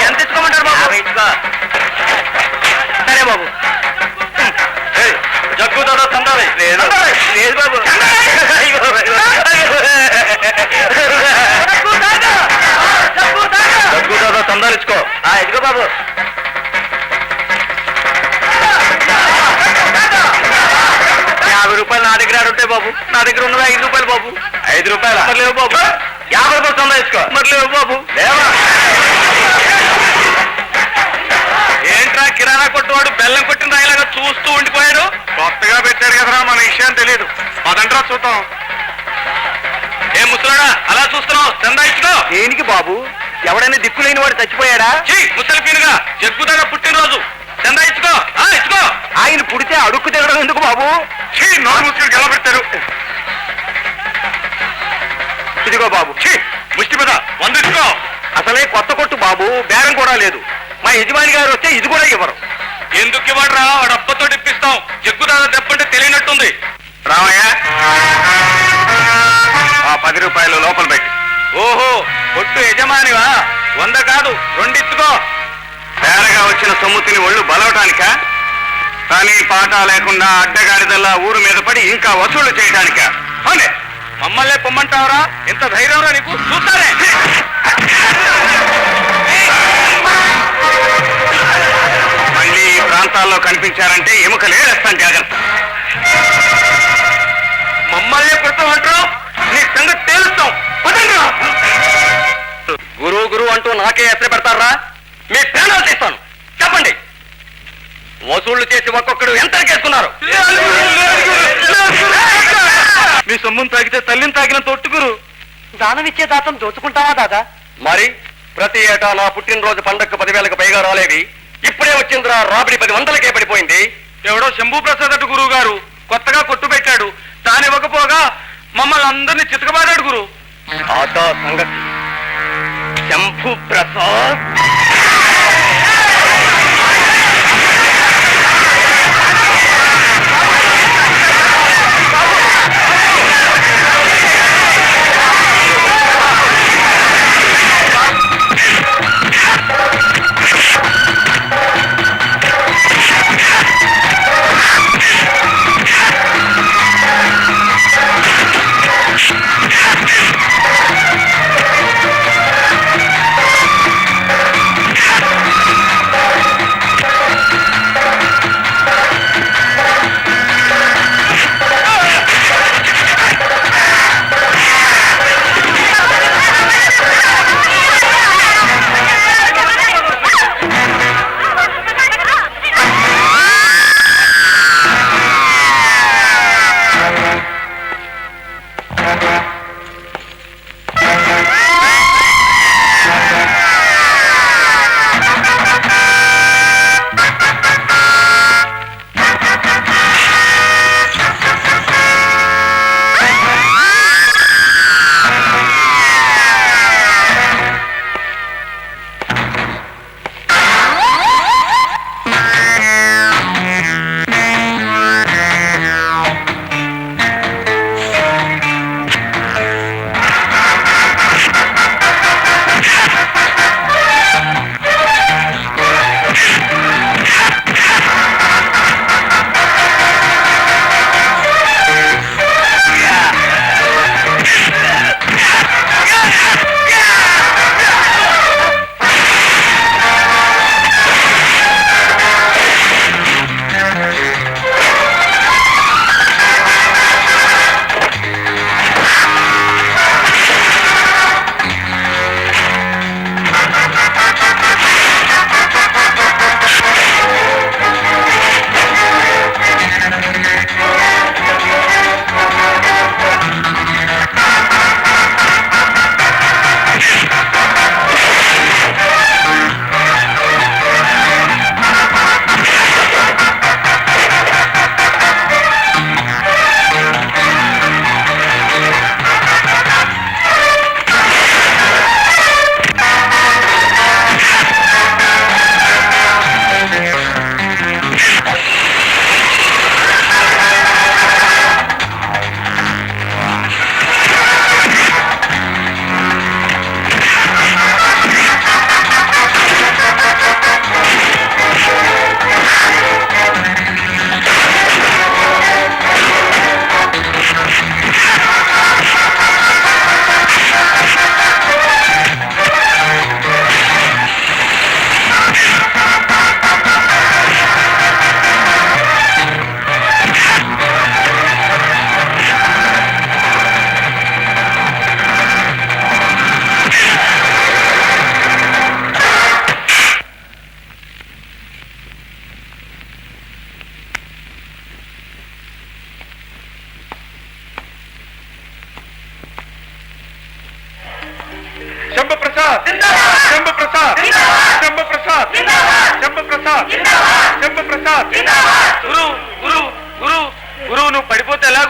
ఎంత ఇచ్చుకోమంటారు బాబు? సరే బాబు. జగ్గు దాదా చందాలి. లేదు బాబు. జగ్గు దాదా చందాలు ఇచ్చుకో. ఇదిగో బాబు. ₹50 నా దగ్గర ఉంటాయి బాబు. నా దగ్గర ఉన్నది ₹5 బాబు. ₹5 మరి లేవు బాబు. ₹50 చందా ఇచ్చుకో. మరి లేవు బాబు. ఏంట్రా కిరాణా కొట్టువాడు బెల్లం కొట్టిన రాయిలాగా చూస్తూ ఉండిపోయాడు? కొత్తగా పెట్టారు కదరా, మన విషయం తెలియదు. పదంట్రా చూద్దాం. ఏ ముసలాడా అలా చూస్తున్నావు? చందా ఇచ్చుకో. దేనికి బాబు? ఎవడైనా దిక్కులేని వాడు చచ్చిపోయాడా? ముసలి పీనుగా జగ్గుదాగా పుట్టినరోజు. చందా ఇచ్చుకో. ఇచ్చుకో. ఆయన పుడితే అడుక్కు తినడం ఎందుకు బాబు? నోరు ముసులు గెల పెట్టారు. ఇదిగో బాబు. ముష్టి మీద 100 ఇచ్చుకో. అసలే కొత్త కొట్టు బాబు, బేరం కూడా లేదు. మా యజమాని గారు వస్తే ఇది కూడా ఇవ్వరు. ఎందుకు ఇవ్వడరా? వాడు అబ్బతో ఇప్పిస్తాం. జగ్గుదాదా దెబ్బంటే తెలియనట్టుంది. రామయ్య, ₹10 లోపల పెట్టి. ఓహో, కొట్టు యజమానివా? 100 కాదు 2 ఇచ్చుకో. పేరగా వచ్చిన సొమ్ముతిని ఒళ్ళు బలవటానిక? కానీ పాట లేకుండా అడ్డగాడిదల్లా ఊరు మీద పడి ఇంకా వసూళ్లు చేయటానిక? అవునే, మమ్మల్నే పొమ్మంటావరా? ఎంత ధైర్యంరా నీకు? చూస్తానే. మళ్ళీ ఈ ప్రాంతాల్లో కనిపించారంటే ఎముకలే వేస్తాను, జాగ్రత్త. మమ్మల్ని కొడతామంటారు? నీ సంగతి తేలుస్తాం. గురువు అంటూ నాకే ఎత్ర పెడతారా? మీ ప్రాణాలు తీస్తాను. చెప్పండి, వసూళ్లు చేసి ఒక్కొక్కడు ఎంత కేసుకున్నారు? మీ సొమ్మును తాగితే తల్లిని తాగిన తొట్టుగురు. దానం ఇచ్చే దాతం దోచుకుంటావా దాదా? మరి ప్రతి ఏటా నా పుట్టినరోజు పండగకు 10,000కు పైగా రాలేవి. ఇప్పుడే వచ్చిందిరా రాబడి 10,100కే పడిపోయింది. ఎవడో శంభూ ప్రసాద్ అటు గురువు గారు కొత్తగా కొట్టు పెట్టాడు. తానివ్వకపోగా మమ్మల్ని అందరినీ చితకబాడాడు గురు. ఆదా సంగతి. శంభూ ప్రసాద్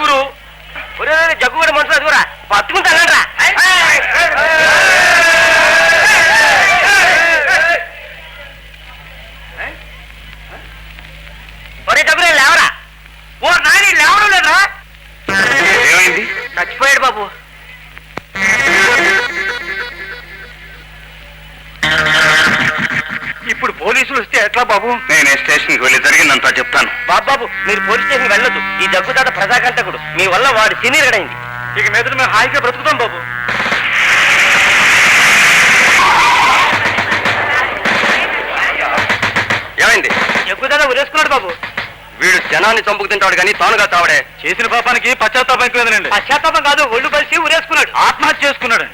గురు. జగ్గు కూడా మనుషులు అదిగురా పట్టుకుంటానరా. ఒరే జగ్గురే లేవరా. ఓ నాని లేవడం లేదురా. ఏమైంది? చచ్చిపోయాడు బాబు. ఇప్పుడు పోలీసులు వస్తే ఎట్లా బాబు? నేను స్టేషన్కి వెళ్ళి జరిగిందంతా చెప్తాను. బాబు మీరు పోలీస్ స్టేషన్ వెళ్ళొద్దు. ఈ జగ్గుదాత ప్రజాకంటకుడు. మీ వల్ల వాడు సీనియర్ అయింది. ఇక మీద మేము హాయిగా బ్రతుకుతాం బాబు. ఏమైంది? జగ్గుదాత ఉరేసుకున్నాడు బాబు. వీడు జనాన్ని చంపుకు తింటాడు కానీ తానుగా తావడే. చేసిన పాపానికి పశ్చాత్తాపం ఎక్కువదండి. పశ్చాత్తాపం కాదు, ఒళ్ళు కలిసి ఉరేసుకున్నాడు. ఆత్మహత్య చేసుకున్నాడు.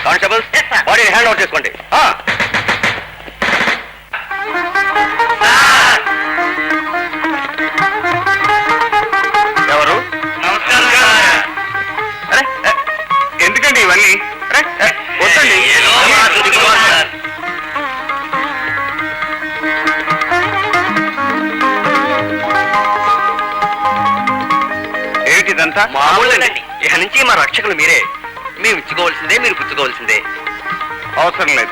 కానిస్టేబుల్ బాడీని హ్యాండ్ ఓవర్ చేసుకోండి. ఎవరు? అరే ఎందుకండి ఇవన్నీ? వద్దండి. ఏమిటిదంతా? మామూలండి. ఇక నుంచి మా రక్షకులు మీరే. మేము ఇచ్చుకోవాల్సిందే, మీరు పుచ్చుకోవాల్సిందే. అవసరం లేదు.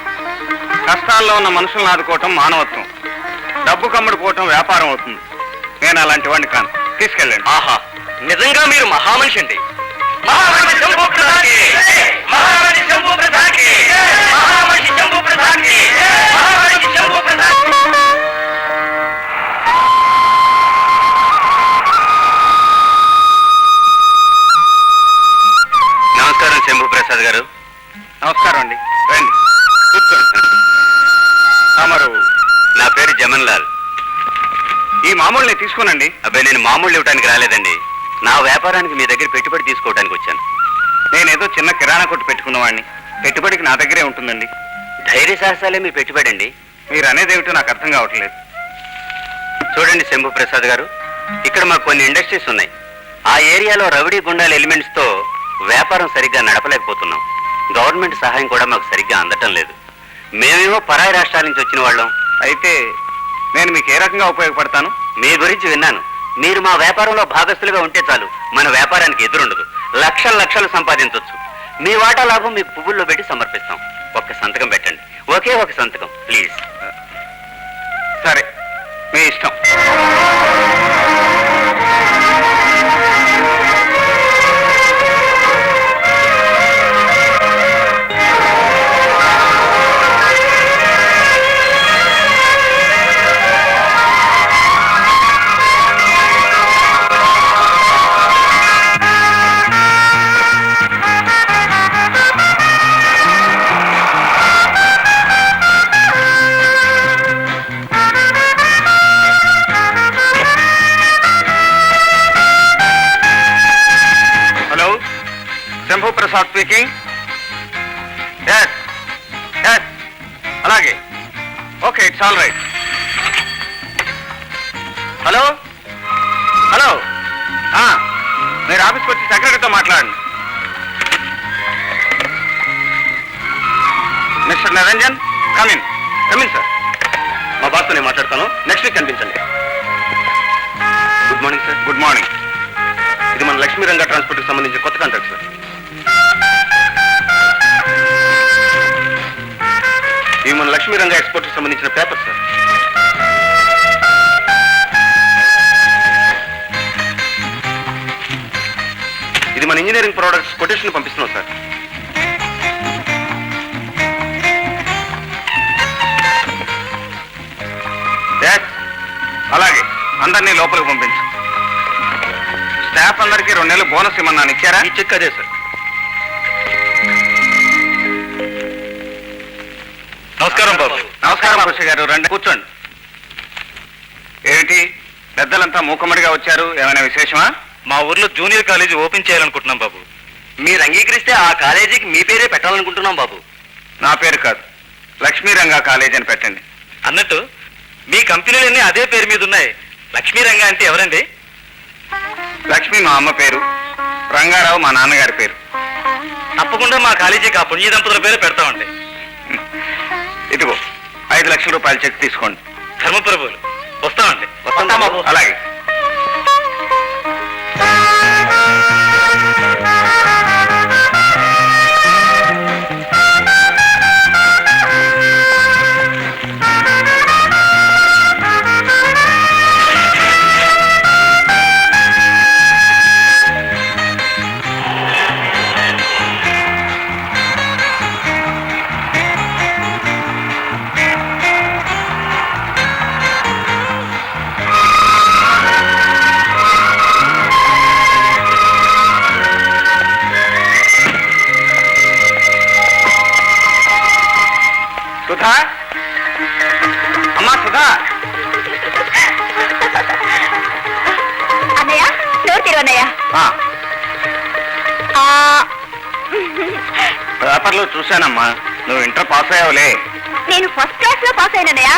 కష్టాల్లో ఉన్న మనుషులను ఆదుకోవటం మానవత్వం. డబ్బు కమ్ముడు పోవటం వ్యాపారం అవుతుంది. నేను అలాంటి వాడిని కాను. తీసుకెళ్ళండి. ఆహా, నిజంగా మీరు మహామనిషి అండి. నమస్కారం శంభు ప్రసాద్ గారు. నమస్కారం అండి. రండి కూర్చోండి. తమరు? నా పేరు జమన్ లాల్. ఈ మామూలుని తీసుకోనండి. అబ్బాయి నేను మామూలు ఇవ్వడానికి రాలేదండి. నా వ్యాపారానికి మీ దగ్గర పెట్టుబడి తీసుకోవడానికి వచ్చాను. నేనేదో చిన్న కిరాణా కొట్టు పెట్టుకున్నవాడిని. పెట్టుబడికి నా దగ్గరే ఉంటుందండి. ధైర్య సాహసాలే మీ పెట్టుబడి అండి. మీరు అనేది ఏమిటో నాకు అర్థం కావట్లేదు. చూడండి శంభు ప్రసాద్ గారు, ఇక్కడ మాకు కొన్ని ఇండస్ట్రీస్ ఉన్నాయి. ఆ ఏరియాలో రౌడీ గుండాల ఎలిమెంట్స్ తో వ్యాపారం సరిగ్గా నడపలేకపోతున్నాం. గవర్నమెంట్ సహాయం కూడా మాకు సరిగ్గా అందటం లేదు. మేమేమో పరాయి రాష్ట్రాల నుంచి వచ్చిన వాళ్ళం. అయితే నేను మీకు ఏ రకంగా ఉపయోగపడతాను? మీ గురించి విన్నాను. మీరు మా వ్యాపారంలో భాగస్తులుగా ఉంటే చాలు, మన వ్యాపారానికి ఎదురుండదు. లక్షలు లక్షలు సంపాదించవచ్చు. మీ వాటా లాభం మీకు పువ్వుల్లో పెట్టి సమర్పిస్తాం. ఒక్క సంతకం పెట్టండి. ఒకే ఒక సంతకం ప్లీజ్. సరే, మీ ఇష్టం. శంభు ప్రసాద్ స్పీకింగ్. అలాగే. Okay, it's all right. Hello hello, మీరు ఆఫీస్కి వచ్చి సెక్రటరీతో మాట్లాడండి. Mister Niranjan, come in. Come in sir. మా బాస్తో నేను మాట్లాడతాను. నెక్స్ట్ వీక్ కనిపించండి. Good morning sir. Good morning. ఇది మన లక్ష్మీ రంగా ట్రాన్స్పోర్ట్ కి సంబంధించిన కొత్త కాంట్రాక్ట్ సార్. ఇవి మన లక్ష్మీ రంగా ఎక్స్పోర్ట్ కి సంబంధించిన పేపర్ సార్. ఇది మన ఇంజనీరింగ్ ప్రొడక్ట్స్ కొటేషన్ పంపిస్తున్నాం సార్. అలాగే, అందరినీ లోపలికి పంపించు. స్టాఫ్ అందరికీ 2 నెలలు బోనస్ ఇమ్మన్నాను. ఇచ్చారా? ఈ చెక్ అదే సార్. నమస్కారం బాబు. నమస్కారం కృషి గారు, రండి కూర్చోండి. ఏమిటి పెద్దలంతా మూకమ్మడిగా వచ్చారు? ఏమైనా విశేషమా? మా ఊర్లో జూనియర్ కాలేజీ ఓపెన్ చేయాలనుకుంటున్నాం బాబు. మీరు అంగీకరిస్తే ఆ కాలేజీకి మీ పేరే పెట్టాలనుకుంటున్నాం బాబు. నా పేరు కాదు, లక్ష్మీ రంగా కాలేజ్ అని పెట్టండి. అన్నట్టు మీ కంపెనీలన్నీ అదే పేరు మీద ఉన్నాయి. లక్ష్మీ రంగా అంటే ఎవరండి? లక్ష్మి మా అమ్మ పేరు, రంగారావు మా నాన్నగారి పేరు. తప్పకుండా మా కాలేజీకి ఆ పుణ్య దంపతుల పేరు పెడతామండి. ఇదిగో 5 లక్షల రూపాయల చెక్ తీసుకోండి. ధర్మప్రభువులు వస్తామండి. వస్తాం బాబు. అలాగే. సుధా, అమ్మా సుధా. అన్నయ్య డోర్ తెరు అన్నయ్య. పేపర్లో చూశానమ్మా, నువ్వు ఇంటర్ పాస్ అయ్యావులే. నేను ఫస్ట్ క్లాస్ లో పాస్ అయినన్నయ్య.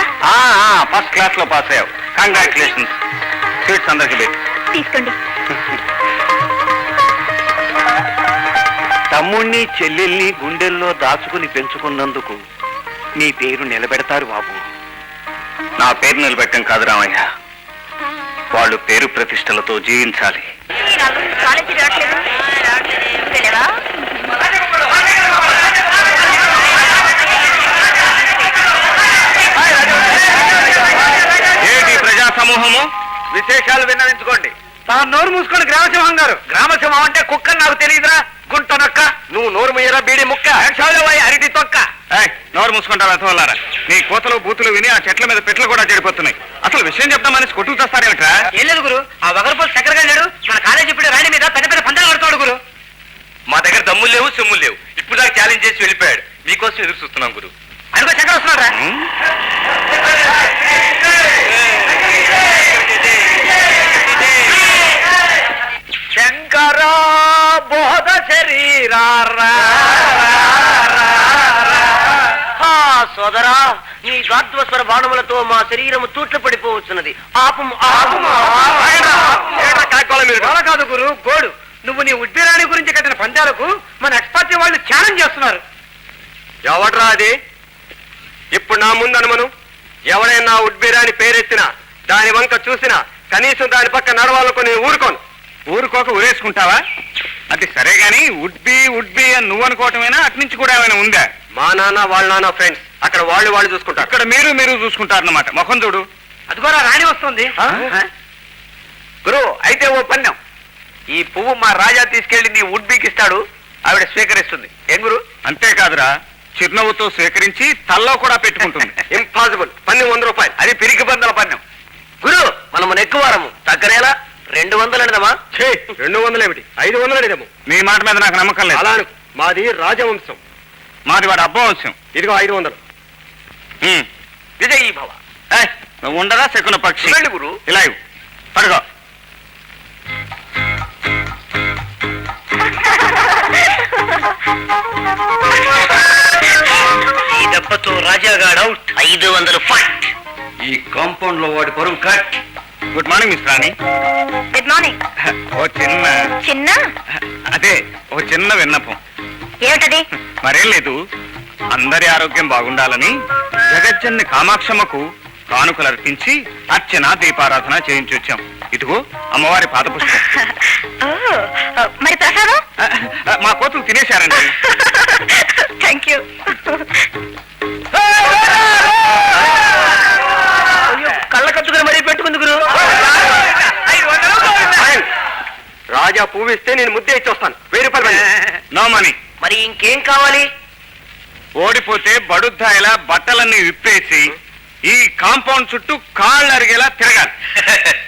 ఫస్ట్ క్లాస్ లో పాస్ అయ్యావు. కంగ్రాచులేషన్స్. స్వీట్స్ అందరికి పెట్టి. తీసుకోండి. తమ్ముణ్ణి చెల్లెల్ని గుండెల్లో దాచుకుని పెంచుకున్నందుకు నీ పేరు నిలబెడతారు బాబు. నా పేరు నిలబెట్టం కాదు రామయ్య, వాళ్ళు పేరు ప్రతిష్టలతో జీవించాలి. కాలేజీ రావట్లేదు. తెలియవా? ఏంటి ప్రజా సమూహము? విశేషాలు విన్నవించుకోండి. తాను నోరు మూసుకొని గ్రామసింహం గారు. గ్రామసింహం అంటే కుక్క నాకు తెలియదురా, గుంట నొక్క. నువ్వు నోరు మూయరా బీడి ముక్క, అరటి తొక్క. నోరు మూసుకుంటారు అర్థమల్లారా. నీ కోతలు బూతులు విని ఆ చెట్ల మీద పెట్లు కూడా చెడిపోతున్నాయి. అసలు విషయం చెప్తామని కొట్టుకు తెస్తారేమిట్రా? ఏం లేదు గురు, ఆ వగరపోలు చక్కరగా లేడు. మన కాలేజీ ఇప్పుడు రాణి మీద పెద్ద పెద్ద పందాలు ఆడుతాడు గురు. మా దగ్గర దమ్ములు లేవు, సొమ్ములు లేవు. ఇప్పుడు దాకా ఛాలెంజ్ చేసి వెళ్ళిపోయాడు. మీకోసం ఎదురు చూస్తున్నాం గురు. అనుకో చక్కర వస్తున్నాడు రా. శంకర బోధ శరీరారా సోదరా, నీ గాత్వస్వర బాణములతో మా శరీరము తూట్లు పడిపోవచ్చున్నది. ఆపము ఆపము. కాదు గురు, గోడు. నువ్వు నీ ఉద్బీరాణి గురించి కట్టిన పందాలకు మన ఎక్స్పర్ట్ వాళ్ళు ఛాలెంజ్ చేస్తున్నారు. ఎవడ్రా అది? ఇప్పుడు నా ముందు అనుమను. ఎవడైనా ఉడ్బీరాని పేరెత్తినా, దాని వంక చూసినా, కనీసం దాని పక్క నడవాలనుకో నేను ఊరుకోను. ఊరుకోక ఊరేసుకుంటావా? అది సరే గాని ఉడ్బి ఉడ్బి అని నువ్వు అనుకోవటమేనా? అట్నుంచి కూడా ఏమైనా ఉందా? మా నాన్న వాళ్ళ నాన్న ఫ్రెండ్స్. అక్కడ వాళ్ళు చూసుకుంటారు. అక్కడ మీరు చూసుకుంటారన్నమాట. ముఖం చూడు. అదిగోరా రాణి వస్తుంది. గురు, అయితే ఓ పన్యం. ఈ పువ్వు మా రాజా తీసుకెళ్లి నీ ఉడ్బీకి ఇస్తాడు, ఆవిడ స్వీకరిస్తుంది. ఏం గురు? అంతేకాదురా, చిరునవ్వుతో స్వీకరించి తల్లో కూడా పెట్టుకుంటుంది. ఇంపాసిబుల్. పన్ను 100 రూపాయలు. అది పిరికి బందల పన్నం. గురు, మనము నెక్కువారము. తగ్గనేలా 200 అడిదమా? 200 ఏమిటి, 500 అడిదము. నీ మాట మీద నాకు నమ్మకం లేదు. అలా మాది రాజవంశం. మాది వాడు అబ్బవంశం. ఇదిగో 500. విజయీ భవ. నువ్వు ఉండరా శకున పక్షి. వెళ్ళి గురు. ఇలా ఇవ్వు. పడుకో. ఈ దెబ్బతో రాజాగాడు అవుట్. 500 ఫైట్. ఈ కాంపౌండ్ లో వాడి పరువు cut. Good morning miss Rani. Good morning. ఓ చిన్న అదే ఓ చిన్న విన్నపం. ఏమిటది? మరేం లేదు, అందరి ఆరోగ్యం బాగుండాలని జగజ్జన్ని కామాక్షమ్మకు కానుకలు అర్పించి అర్చన దీపారాధన చేయించి వచ్చాం. ఇదిగో అమ్మవారి పాద పుష్పం. మరి ప్రసాదం? మా కోతులు తినేశారండి. Thank you. కళ్ళ కత్తుకుని మరీ పెట్టుకుంది గురు. రాజా పువ్విస్తే నేను ముద్దే ఇచ్చి వస్తాను. 1000 రూపాయలు. No money. మరి ఇంకేం కావాలి? ఓడిపోతే బడుద్దాయిలా బట్టలన్నీ విప్పేసి ఈ కాంపౌండ్ చుట్టూ కాళ్ళు అరిగేలా తిరగాలి.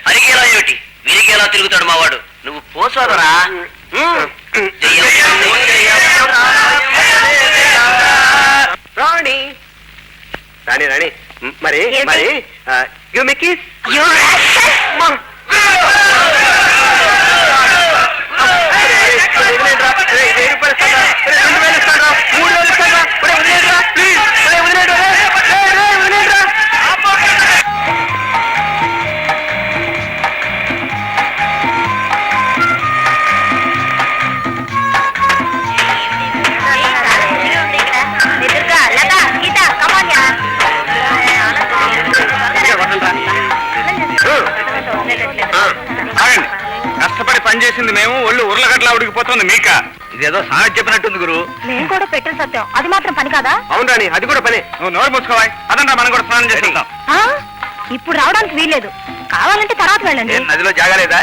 అరిగేలా ఏమిటి, విరిగేలా తిరుగుతాడు మావాడు. నువ్వు పోసాదరా. రాణి రాణి రాణి మరి మరి యు మేక్ కిస్. పెట్టింది మీక. ఇదేదో సామెత చెప్పినట్టుంది గురు. నేను కూడా పెట్టిన సత్యం అది మాత్రం పని కాదా? అవును రాణి, అది కూడా పని. నువ్వు నోరు మూసుకోవాలి. అదంతా మనం కూడా స్నానం చేసుకుంటాం. ఆ? ఇప్పుడు రావడానికి వీల్లేదు, కావాలంటే తర్వాత వెళ్ళండి. నదిలో జాగలేదా?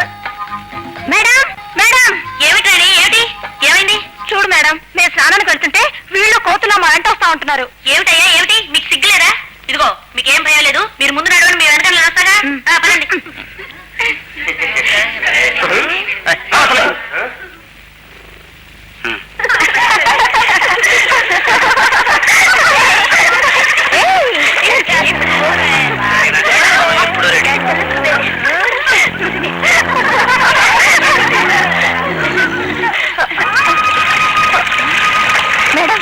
మేడం మేడం ఏమిటండి? ఏమిటి? ఏమైంది? చూడు మేడం, మేము స్నానానికి వెళ్తుంటే వీళ్ళు కోతులా మా వెంట వస్తా ఉంటున్నారు. ఏమిటయ్యా ఏమిటి? మీకు సిగ్గులేదా? ఇదిగో మీకేం భయం లేదు, మీరు ముందు నడవండి, మీ వెనకాల నడుస్తాగా. పదండి. మేడం,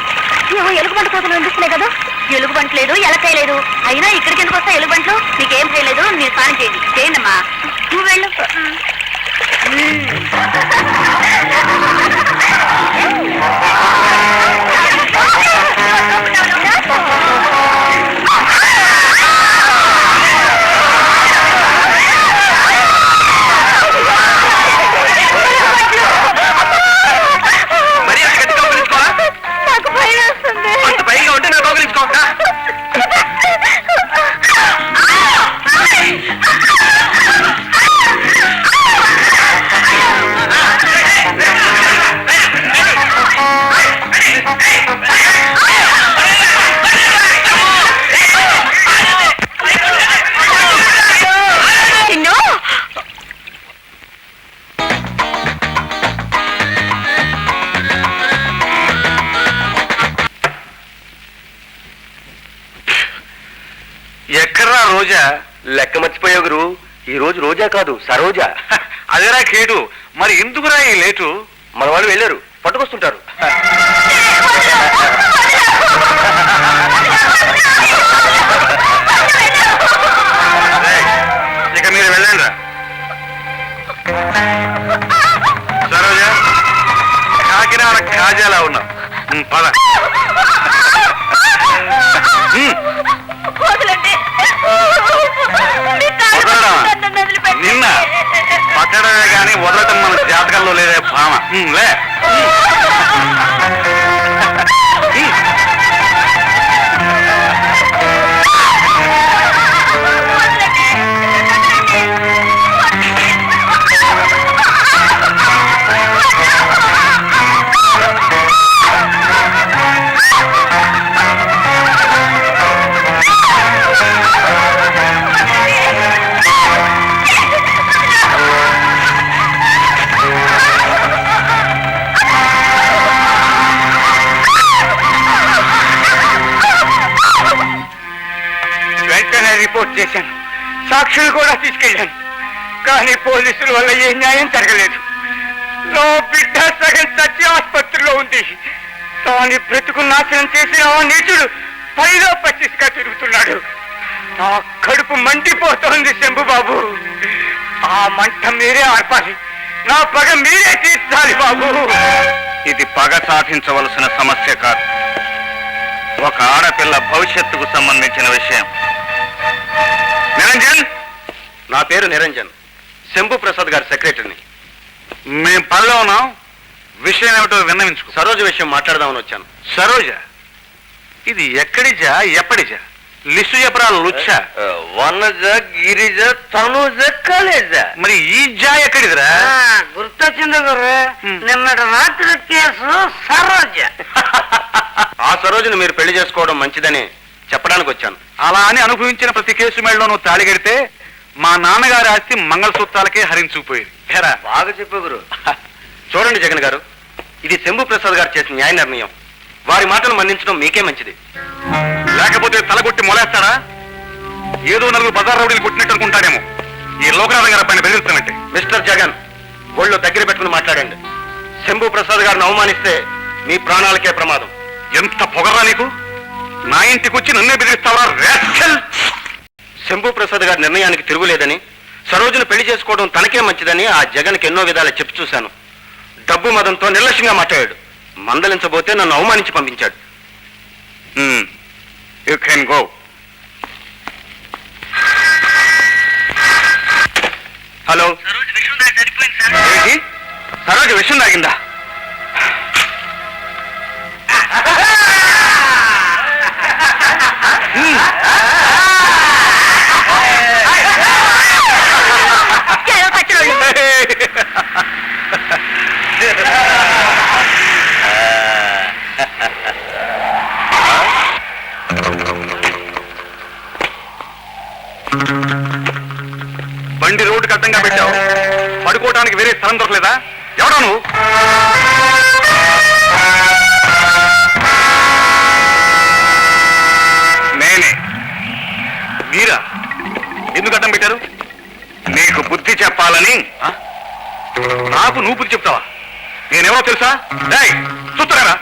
ఏవో ఎలుగుబంటి కోతలు వినిపిస్తున్నాయి కదా? ఎలుగుబంటి లేదు, ఎలకాయ లేదు, అయినా ఇక్కడికి ఎందుకు వస్తాయి ఎలుగుబంట్లు? మీకేం చేయలేదు, మీరు స్నానం చేయండి. చేయండమ్మా, నువ్వు వెళ్ళు. మరి అంత గట్టిగా కౌగిలించుకోవాలా? నాకు భయం వేస్తుంది. అంత భయంగా ఉంటే నాకు కౌగిలించుకోవద్దా? నిన్ను ఎక్కడ్రా రోజా? లెక్క మర్చిపోయావు గురు, ఈ రోజు రోజా కాదు సరోజా. అదేరా కేటు. మరి ఎందుకురా ఈ లేటు? మన వాళ్ళు వెళ్ళారు, పట్టుకొస్తుంటారు. ఇక మీరు వెళ్ళండి రా. సరోజా, కాకినాడ కాజాలా ఉన్నావు. పద. వదలండి. వదలడా? నిన్న పట్టడమే కానీ వదలటం మన జాతకంలో లేదే భామ. లే. వెంటనే రిపోర్ట్ చేశాను, సాక్షులు కూడా తీసుకెళ్ళాను. కానీ పోలీసుల వల్ల ఏ న్యాయం జరగలేదు. నా బిడ్డ సగం చచ్చి ఆసుపత్రిలో ఉంది. తాను బ్రతుకు నాశనం చేసిన ఆ నీచుడు పైలో పచ్చిగా తిరుగుతున్నాడు. నా కడుపు మండిపోతోంది శంభుబాబు. ఆ మంట మీరే ఆర్పాలి, నా పగ మీరే తీర్చాలి బాబు. ఇది పగ సాధించవలసిన సమస్య కాదు, ఒక ఆడపిల్ల భవిష్యత్తుకు సంబంధించిన విషయం. నిరంజన్. నా పేరు నిరంజన్, శంభు ప్రసాద్ గారి సెక్రటరీని. మేం పనిలో ఉన్నాం. విషయం ఏమిటో విన్నవించుకో. సరోజ విషయం మాట్లాడదామని వచ్చాను. సరోజ, ఇది ఎక్కడిజా ఎప్పటిజా? లిస్టు చెప్పరా లుచ్చా? వనజ, గిరిజ, తనుజ, కాలేజ. మరి ఈ జా ఎక్కడిదిరా? గుర్తొచ్చింది గురు, నిన్నటి రాత్రి కేసు సరోజ. ఆ సరోజను మీరు పెళ్లి చేసుకోవడం మంచిదని చెప్పడానికి వచ్చాను. అలా అని అనుభవించిన ప్రతి కేసు మేడలో నువ్వు తాళి కడితే మా నాన్నగారి ఆస్తి మంగళసూత్రాలకే హరించుకుపోయేది. హేరా? బాగా చెప్పు గురు. చూడండి జగన్ గారు, ఇది శంభు ప్రసాద్ గారు చేసిన న్యాయ నిర్ణయం. వారి మాటను మన్నించడం మీకే మంచిది. లేకపోతే తలగొట్టి మొలేస్తాడా? ఏదో నలుగురు బజార్ రౌడీలు కొట్టినట్టు అనుకుంటాడేమో. ఈ లోకనాథం గారు పైన బెదిరిస్తానంటే. మిస్టర్ జగన్, ఒళ్ళు దగ్గర పెట్టుకుని మాట్లాడండి. శంభు ప్రసాద్ గారిని అవమానిస్తే మీ ప్రాణాలకే ప్రమాదం. ఎంత పొగర్రా నీకు? నా ఇంటికి వచ్చి నన్నే బెదిరిస్తావా రాస్కెల్? శంభు ప్రసాద్ గారి నిర్ణయానికి తిరుగులేదని, సరోజను పెళ్లి చేసుకోవడం తనకే మంచిదని ఆ జగన్కి ఎన్నో విధాలు చెప్పి చూశాను. డబ్బు మదంతో నిర్లక్ష్యంగా మాట్లాడాడు. మందలించబోతే నన్ను అవమానించి పంపించాడు. You can go. హలో, ఏంటి? సరోజ విషయం తాగిందా? అడ్డం పెట్టావు? పడుకోవడానికి వేరే స్థలం దొరకలేదా? ఎవడా నువ్వు? నేనే. మీరా? ఎందుకు అడ్డం పెట్టారు? నీకు బుద్ధి చెప్పాలని. నాకు నువ్వు బుద్ధి చెప్తావా? నేనెవరో తెలుసా? చూస్తారా?